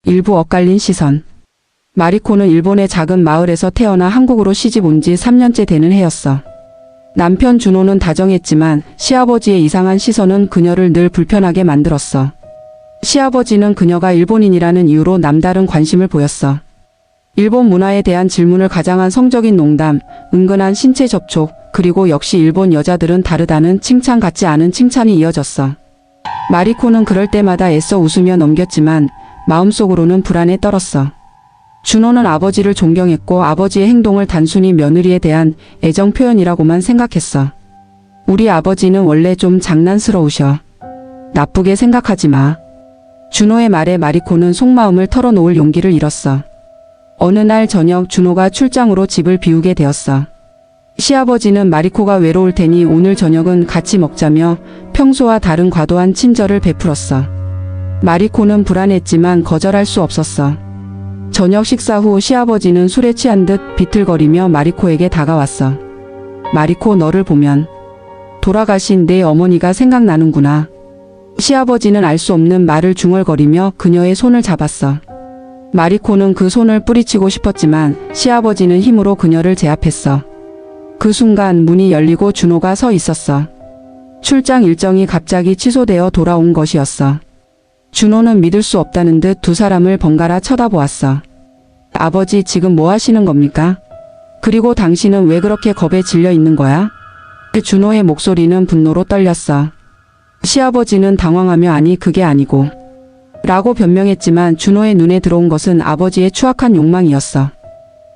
일부 엇갈린 시선. 마리코는 일본의 작은 마을에서 태어나 한국으로 시집 온 지 3년째 되는 해였어. 남편 준호는 다정했지만 시아버지의 이상한 시선은 그녀를 늘 불편하게 만들었어. 시아버지는 그녀가 일본인이라는 이유로 남다른 관심을 보였어. 일본 문화에 대한 질문을 가장한 성적인 농담, 은근한 신체 접촉, 그리고 역시 일본 여자들은 다르다는 칭찬 같지 않은 칭찬이 이어졌어. 마리코는 그럴 때마다 애써 웃으며 넘겼지만 마음속으로는 불안에 떨었어. 준호는 아버지를 존경했고 아버지의 행동을 단순히 며느리에 대한 애정 표현이라고만 생각했어. 우리 아버지는 원래 좀 장난스러우셔. 나쁘게 생각하지 마. 준호의 말에 마리코는 속마음을 털어놓을 용기를 잃었어. 어느 날 저녁 준호가 출장으로 집을 비우게 되었어. 시아버지는 마리코가 외로울 테니 오늘 저녁은 같이 먹자며 평소와 다른 과도한 친절을 베풀었어. 마리코는 불안했지만 거절할 수 없었어. 저녁 식사 후 시아버지는 술에 취한 듯 비틀거리며 마리코에게 다가왔어. 마리코, 너를 보면 돌아가신 내 어머니가 생각나는구나. 시아버지는 알 수 없는 말을 중얼거리며 그녀의 손을 잡았어. 마리코는 그 손을 뿌리치고 싶었지만 시아버지는 힘으로 그녀를 제압했어. 그 순간 문이 열리고 준호가 서 있었어. 출장 일정이 갑자기 취소되어 돌아온 것이었어. 준호는 믿을 수 없다는 듯 두 사람을 번갈아 쳐다보았어. 아버지, 지금 뭐 하시는 겁니까? 그리고 당신은 왜 그렇게 겁에 질려 있는 거야? 준호의 목소리는 분노로 떨렸어. 시아버지는 당황하며 아니 그게 아니고 라고 변명했지만 준호의 눈에 들어온 것은 아버지의 추악한 욕망이었어.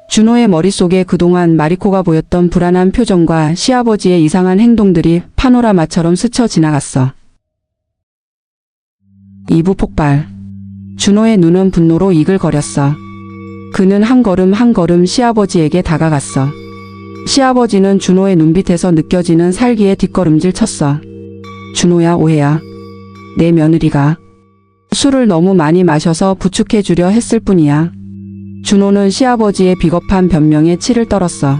준호의 머릿속에 그동안 마리코가 보였던 불안한 표정과 시아버지의 이상한 행동들이 파노라마처럼 스쳐 지나갔어. 2부 폭발. 준호의 눈은 분노로 이글거렸어. 그는 한 걸음 한 걸음 시아버지에게 다가갔어. 시아버지는 준호의 눈빛에서 느껴지는 살기에 뒷걸음질 쳤어. 준호야, 오해야. 내 며느리가 술을 너무 많이 마셔서 부축해 주려 했을 뿐이야. 준호는 시아버지의 비겁한 변명에 치를 떨었어.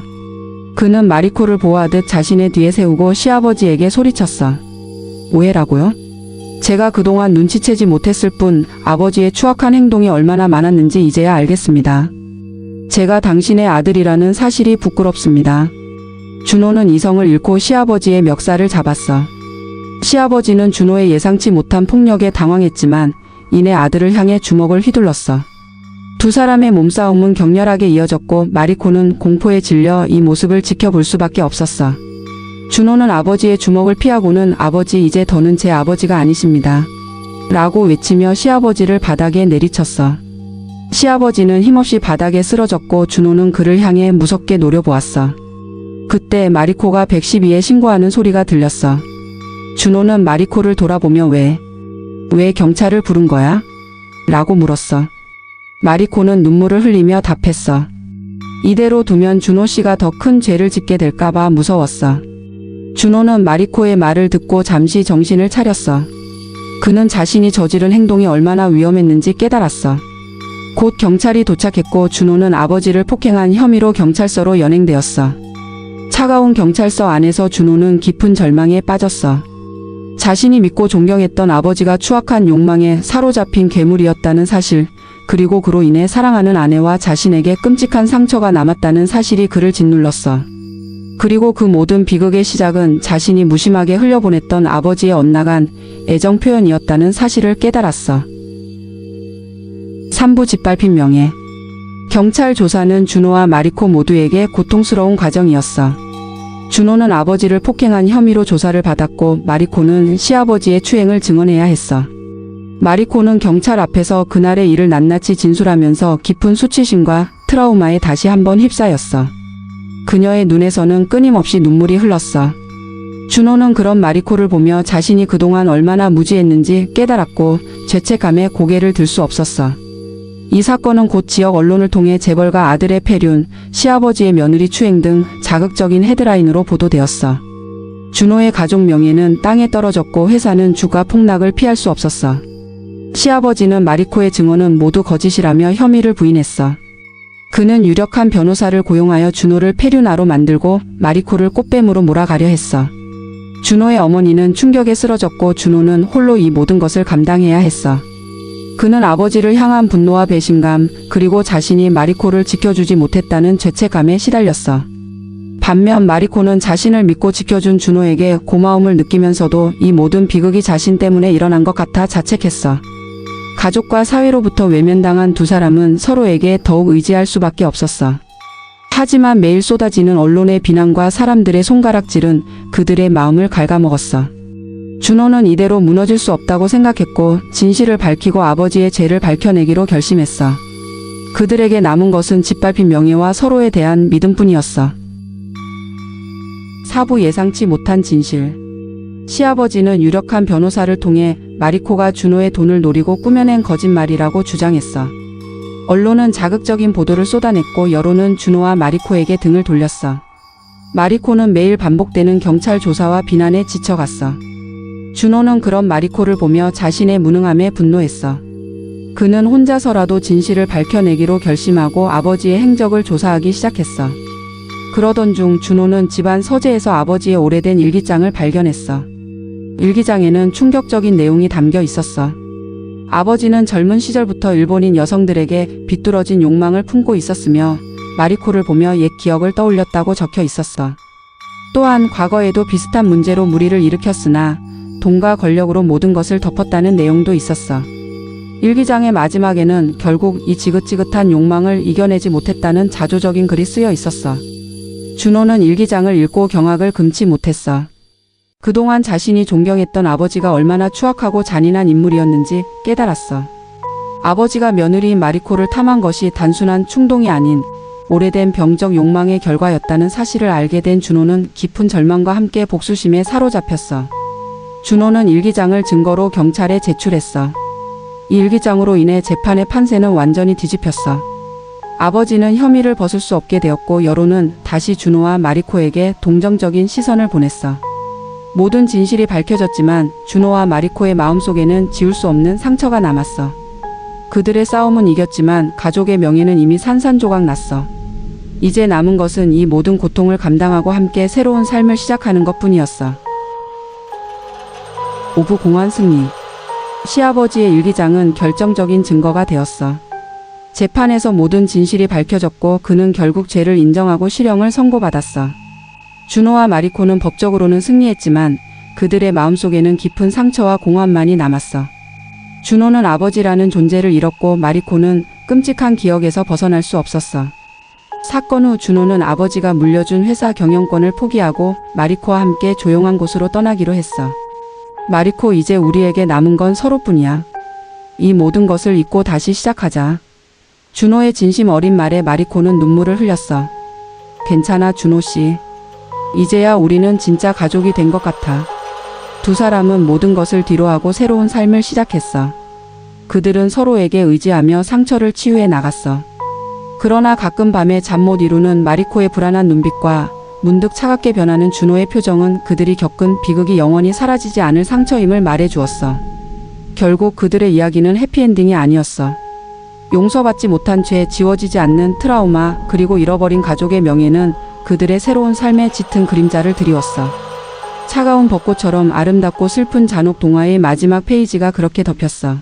그는 마리코를 보호하듯 자신의 뒤에 세우고 시아버지에게 소리쳤어. 오해라고요? 제가 그동안 눈치채지 못했을 뿐 아버지의 추악한 행동이 얼마나 많았는지 이제야 알겠습니다. 제가 당신의 아들이라는 사실이 부끄럽습니다. 준호는 이성을 잃고 시아버지의 멱살을 잡았어. 시아버지는 준호의 예상치 못한 폭력에 당황했지만 이내 아들을 향해 주먹을 휘둘렀어. 두 사람의 몸싸움은 격렬하게 이어졌고 마리코는 공포에 질려 이 모습을 지켜볼 수밖에 없었어. 준호는 아버지의 주먹을 피하고는 아버지, 이제 더는 제 아버지가 아니십니다. 라고 외치며 시아버지를 바닥에 내리쳤어. 시아버지는 힘없이 바닥에 쓰러졌고 준호는 그를 향해 무섭게 노려보았어. 그때 마리코가 112에 신고하는 소리가 들렸어. 준호는 마리코를 돌아보며 왜 경찰을 부른 거야? 라고 물었어. 마리코는 눈물을 흘리며 답했어. 이대로 두면 준호 씨가 더 큰 죄를 짓게 될까봐 무서웠어. 준호는 마리코의 말을 듣고 잠시 정신을 차렸어. 그는 자신이 저지른 행동이 얼마나 위험했는지 깨달았어. 곧 경찰이 도착했고 준호는 아버지를 폭행한 혐의로 경찰서로 연행되었어. 차가운 경찰서 안에서 준호는 깊은 절망에 빠졌어. 자신이 믿고 존경했던 아버지가 추악한 욕망에 사로잡힌 괴물이었다는 사실, 그리고 그로 인해 사랑하는 아내와 자신에게 끔찍한 상처가 남았다는 사실이 그를 짓눌렀어. 그리고 그 모든 비극의 시작은 자신이 무심하게 흘려보냈던 아버지의 엇나간 애정 표현이었다는 사실을 깨달았어. 3부 짓밟힌 명예. 경찰 조사는 준호와 마리코 모두에게 고통스러운 과정이었어. 준호는 아버지를 폭행한 혐의로 조사를 받았고 마리코는 시아버지의 추행을 증언해야 했어. 마리코는 경찰 앞에서 그날의 일을 낱낱이 진술하면서 깊은 수치심과 트라우마에 다시 한번 휩싸였어. 그녀의 눈에서는 끊임없이 눈물이 흘렀어. 준호는 그런 마리코를 보며 자신이 그동안 얼마나 무지했는지 깨달았고 죄책감에 고개를 들 수 없었어. 이 사건은 곧 지역 언론을 통해 재벌가 아들의 폐륜, 시아버지의 며느리 추행 등 자극적인 헤드라인으로 보도되었어. 준호의 가족 명예는 땅에 떨어졌고 회사는 주가 폭락을 피할 수 없었어. 시아버지는 마리코의 증언은 모두 거짓이라며 혐의를 부인했어. 그는 유력한 변호사를 고용하여 준호를 폐륜아로 만들고 마리코를 꽃뱀으로 몰아가려 했어. 준호의 어머니는 충격에 쓰러졌고 준호는 홀로 이 모든 것을 감당해야 했어. 그는 아버지를 향한 분노와 배신감, 그리고 자신이 마리코를 지켜주지 못했다는 죄책감에 시달렸어. 반면 마리코는 자신을 믿고 지켜준 준호에게 고마움을 느끼면서도 이 모든 비극이 자신 때문에 일어난 것 같아 자책했어. 가족과 사회로부터 외면당한 두 사람은 서로에게 더욱 의지할 수밖에 없었어. 하지만 매일 쏟아지는 언론의 비난과 사람들의 손가락질은 그들의 마음을 갉아먹었어. 준호는 이대로 무너질 수 없다고 생각했고 진실을 밝히고 아버지의 죄를 밝혀내기로 결심했어. 그들에게 남은 것은 짓밟힌 명예와 서로에 대한 믿음뿐이었어. 사부 예상치 못한 진실. 시아버지는 유력한 변호사를 통해 마리코가 준호의 돈을 노리고 꾸며낸 거짓말이라고 주장했어. 언론은 자극적인 보도를 쏟아냈고 여론은 준호와 마리코에게 등을 돌렸어. 마리코는 매일 반복되는 경찰 조사와 비난에 지쳐갔어. 준호는 그런 마리코를 보며 자신의 무능함에 분노했어. 그는 혼자서라도 진실을 밝혀내기로 결심하고 아버지의 행적을 조사하기 시작했어. 그러던 중 준호는 집안 서재에서 아버지의 오래된 일기장을 발견했어. 일기장에는 충격적인 내용이 담겨 있었어. 아버지는 젊은 시절부터 일본인 여성들에게 비뚤어진 욕망을 품고 있었으며 마리코를 보며 옛 기억을 떠올렸다고 적혀 있었어. 또한 과거에도 비슷한 문제로 무리를 일으켰으나 돈과 권력으로 모든 것을 덮었다는 내용도 있었어. 일기장의 마지막에는 결국 이 지긋지긋한 욕망을 이겨내지 못했다는 자조적인 글이 쓰여 있었어. 준호는 일기장을 읽고 경악을 금치 못했어. 그동안 자신이 존경했던 아버지가 얼마나 추악하고 잔인한 인물이었는지 깨달았어. 아버지가 며느리인 마리코를 탐한 것이 단순한 충동이 아닌 오래된 병적 욕망의 결과였다는 사실을 알게 된 준호는 깊은 절망과 함께 복수심에 사로잡혔어. 준호는 일기장을 증거로 경찰에 제출했어. 이 일기장으로 인해 재판의 판세는 완전히 뒤집혔어. 아버지는 혐의를 벗을 수 없게 되었고 여론은 다시 준호와 마리코에게 동정적인 시선을 보냈어. 모든 진실이 밝혀졌지만 준호와 마리코의 마음속에는 지울 수 없는 상처가 남았어. 그들의 싸움은 이겼지만 가족의 명예는 이미 산산조각 났어. 이제 남은 것은 이 모든 고통을 감당하고 함께 새로운 삶을 시작하는 것뿐이었어. 오부 공안 승리. 시아버지의 일기장은 결정적인 증거가 되었어. 재판에서 모든 진실이 밝혀졌고 그는 결국 죄를 인정하고 실형을 선고받았어. 준호와 마리코는 법적으로는 승리했지만 그들의 마음속에는 깊은 상처와 공허함만이 남았어. 준호는 아버지라는 존재를 잃었고 마리코는 끔찍한 기억에서 벗어날 수 없었어. 사건 후 준호는 아버지가 물려준 회사 경영권을 포기하고 마리코와 함께 조용한 곳으로 떠나기로 했어. 마리코, 이제 우리에게 남은 건 서로뿐이야. 이 모든 것을 잊고 다시 시작하자. 준호의 진심 어린 말에 마리코는 눈물을 흘렸어. 괜찮아, 준호 씨. 이제야 우리는 진짜 가족이 된 것 같아. 두 사람은 모든 것을 뒤로하고 새로운 삶을 시작했어. 그들은 서로에게 의지하며 상처를 치유해 나갔어. 그러나 가끔 밤에 잠 못 이루는 마리코의 불안한 눈빛과 문득 차갑게 변하는 준호의 표정은 그들이 겪은 비극이 영원히 사라지지 않을 상처임을 말해주었어. 결국 그들의 이야기는 해피엔딩이 아니었어. 용서받지 못한 죄, 지워지지 않는 트라우마, 그리고 잃어버린 가족의 명예는 그들의 새로운 삶의 짙은 그림자를 드리웠어. 차가운 벚꽃처럼 아름답고 슬픈 잔혹 동화의 마지막 페이지가 그렇게 덮였어.